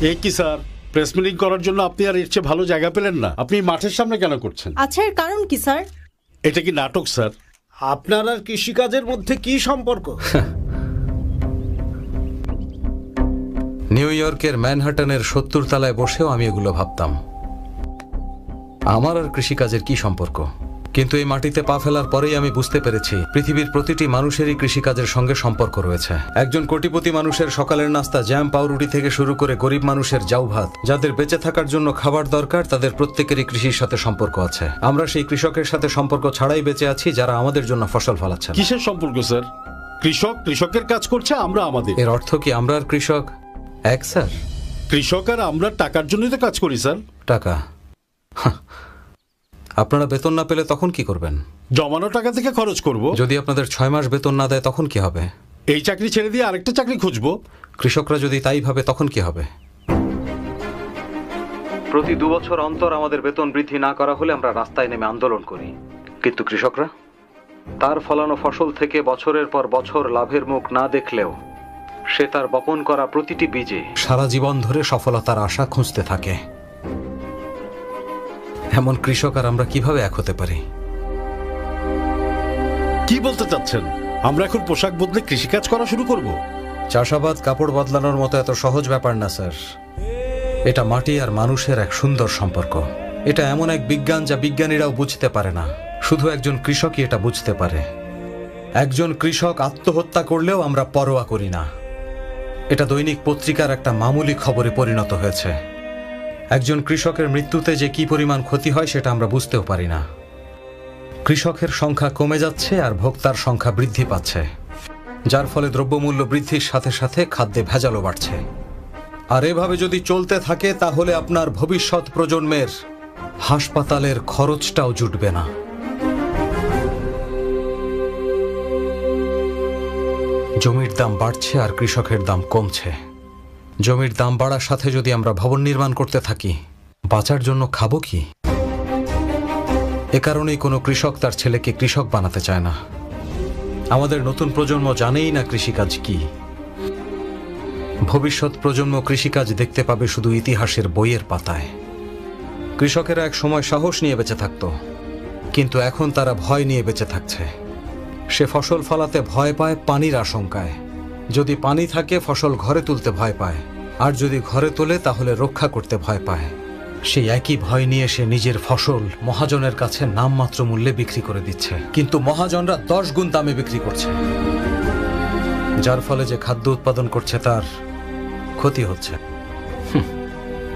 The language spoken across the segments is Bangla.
এ কি স্যার, প্রেস মিটিং করার জন্য আপনি আর এর চেয়ে ভালো জায়গা পেলেন না? আপনি মাঠের সামনে কেন করছেন? আচ্ছা, এর কারণ কি স্যার? এটা কি নাটক স্যার? আপনার আর কৃষিকাজের মধ্যে কি সম্পর্ক? নিউ ইয়র্কের ম্যানহাটনের ৭০ তলায় বসেও আমি এগুলো ভাবতাম, আমার আর কৃষিকাজের কি সম্পর্ক। কিন্তু এই মাটিতে পা ফেলার পরেই আমি বুঝতে পেরেছি পৃথিবীর প্রতিটি মানুষেরই কৃষিকাজের সঙ্গে সম্পর্ক রয়েছে। একজন কোটিপতি মানুষের সকালের নাস্তা জ্যাম পাউরুটি থেকে শুরু করে গরিব মানুষের জাউ ভাত, যাদের বেঁচে থাকার জন্য খাবার দরকার, তাদের প্রত্যেকেরই কৃষির সাথে সম্পর্ক আছে। আমরা সেই কৃষকের সাথে সম্পর্ক ছাড়াই বেঁচে আছি যারা আমাদের জন্য ফসল ফলাচ্ছে। কিসের সম্পর্ক স্যার? কৃষক কৃষকের কাজ করছে, আমরা আমাদের। এর অর্থ কি আমরা আর কৃষক এক স্যার? কৃষক আর আমরা টাকার জন্যই তো কাজ করি স্যার। টাকা? আপনারা বেতন না পেলে তখন কি করবেন? জমানো টাকা থেকে খরচ করব। যদি আপনাদের 6 মাস বেতন না দেয় তখন কি হবে? এই চাকরি ছেড়ে দিয়ে আরেকটা চাকরি খুঁজবো। কৃষকরা যদি তাই ভাবে তখন কি হবে? প্রতি 2 বছর অন্তর আমাদের বেতন বৃদ্ধি না করা হলে আমরা রাস্তায় নেমে আন্দোলন করি। কিন্তু কৃষকরা তার ফলানো ফসল থেকে বছরের পর বছর লাভের মুখ না দেখলেও সে তার বপন করা প্রতিটি বীজে সারা জীবন ধরে সফলতার আশা খুঁজতে থাকে। এমন কৃষক আর আমরা কিভাবে এক হতে পারি? কি বলতে চাচ্ছেন? আমরা এখন পোশাক বদলে কৃষিকাজ করা শুরু করব? চাষাবাদ কাপড় বদলানোর মতো এত সহজ ব্যাপার না স্যার। এটা মাটি আর মানুষের এক সুন্দর সম্পর্ক। এটা এমন এক বিজ্ঞান যা বিজ্ঞানীরাও বুঝতে পারে না, শুধু একজন কৃষকই এটা বুঝতে পারে। একজন কৃষক আত্মহত্যা করলেও আমরা পরোয়া করি না। এটা দৈনিক পত্রিকার একটা মামুলি খবরে পরিণত হয়েছে। একজন কৃষকের মৃত্যুতে যে কি পরিমাণ ক্ষতি হয় সেটা আমরা বুঝতেও পারি না। কৃষকের সংখ্যা কমে যাচ্ছে আর ভোক্তার সংখ্যা বৃদ্ধি পাচ্ছে, যার ফলে দ্রব্যমূল্য বৃদ্ধির সাথে সাথে খাদ্যে ভেজালও বাড়ছে। আর এভাবে যদি চলতে থাকে তাহলে আপনার ভবিষ্যৎ প্রজন্মের হাসপাতালের খরচটাও জুটবে না। জমির দাম বাড়ছে আর কৃষকের দাম কমছে। জমির দাম বাড়ার সাথে যদি আমরা ভবন নির্মাণ করতে থাকি, বাঁচার জন্য খাবো কি? এ কারণেই কোনো কৃষক তার ছেলেকে কৃষক বানাতে চায় না। আমাদের নতুন প্রজন্ম জানেই না কৃষিকাজ কি। ভবিষ্যৎ প্রজন্ম কৃষিকাজ দেখতে পাবে শুধু ইতিহাসের বইয়ের পাতায়। কৃষকেরা এক সময় সাহস নিয়ে বেঁচে থাকত, কিন্তু এখন তারা ভয় নিয়ে বেঁচে থাকছে। সে ফসল ফলাতে ভয় পায় পানির আশঙ্কায়। যদি পানি থাকে ফসল ঘরে তুলতে ভয় পায়, আর যদি ঘরে তোলে তাহলে রক্ষা করতে ভয় পায়। সেই একই ভয় নিয়ে সে নিজের ফসল মহাজনের কাছে নামমাত্র মূল্যে বিক্রি করে দিচ্ছে, কিন্তু মহাজনরা 10 গুণ দামে বিক্রি করছে, যার ফলে যে খাদ্য উৎপাদন করছে তার ক্ষতি হচ্ছে।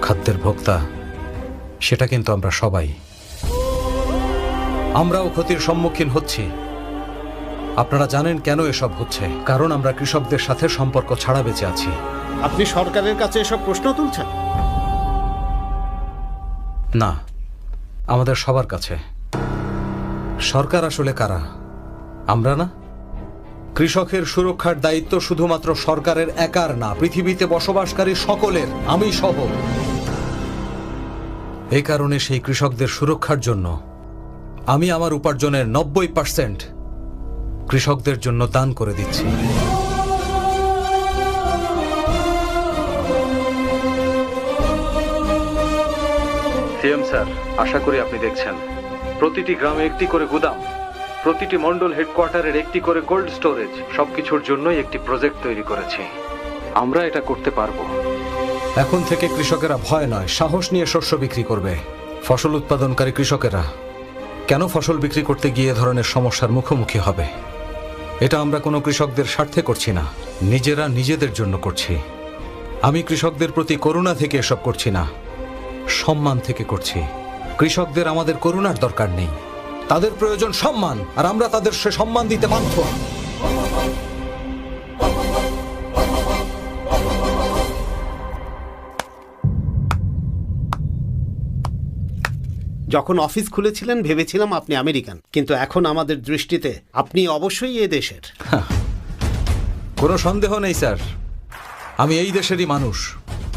খাদ্যের ভোক্তা সেটা কিন্তু আমরা সবাই। আমরাও ক্ষতির সম্মুখীন হচ্ছি। আপনারা জানেন কেন এসব হচ্ছে? কারণ আমরা কৃষকদের সাথে সম্পর্ক ছাড়া বেঁচে আছি। আপনি সরকারের কাছে এসব প্রশ্ন তুলছেন? না, আমাদের সবার কাছে। সরকার আসলে কারা? আমরা না? কৃষকের সুরক্ষার দায়িত্ব শুধুমাত্র সরকারের একার না, পৃথিবীতে বসবাসকারী সকলের, আমি সহ। এই কারণে সেই কৃষকদের সুরক্ষার জন্য আমি আমার উপার্জনের 90% কৃষকদের জন্য দান করে দিচ্ছি। সিএম স্যার, আশা করি আপনি দেখছেন প্রতিটি গ্রামে একটি করে গুদাম, প্রতিটি মন্ডল হেডকোয়ার্টারের একটি করে কোল্ড স্টোরেজ, সবকিছুর জন্যই একটি প্রজেক্ট তৈরি করেছি। আমরা এটা করতে পারবো। এখন থেকে কৃষকেরা ভয় নয়, সাহস নিয়ে শস্য বিক্রি করবে। ফসল উৎপাদনকারী কৃষকেরা কেন ফসল বিক্রি করতে গিয়ে ধরনের সমস্যার মুখোমুখি হবে? এটা আমরা কোনো কৃষকদের স্বার্থে করছি না, নিজেরা নিজেদের জন্য করছি। আমি কৃষকদের প্রতি করুণা থেকে এসব করছি না, সম্মান থেকে করছি। কৃষকদের আমাদের করুণার দরকার নেই, তাদের প্রয়োজন সম্মান, আর আমরা তাদের সে সম্মান দিতে বাধ্য। যখন অফিস খুলেছিলেন ভেবেছিলাম আপনি আমেরিকান, কিন্তু এখন আমাদের দৃষ্টিতে আপনি অবশ্যই এ দেশের। কোনো সন্দেহ নেই স্যার, আমি এই দেশেরই মানুষ।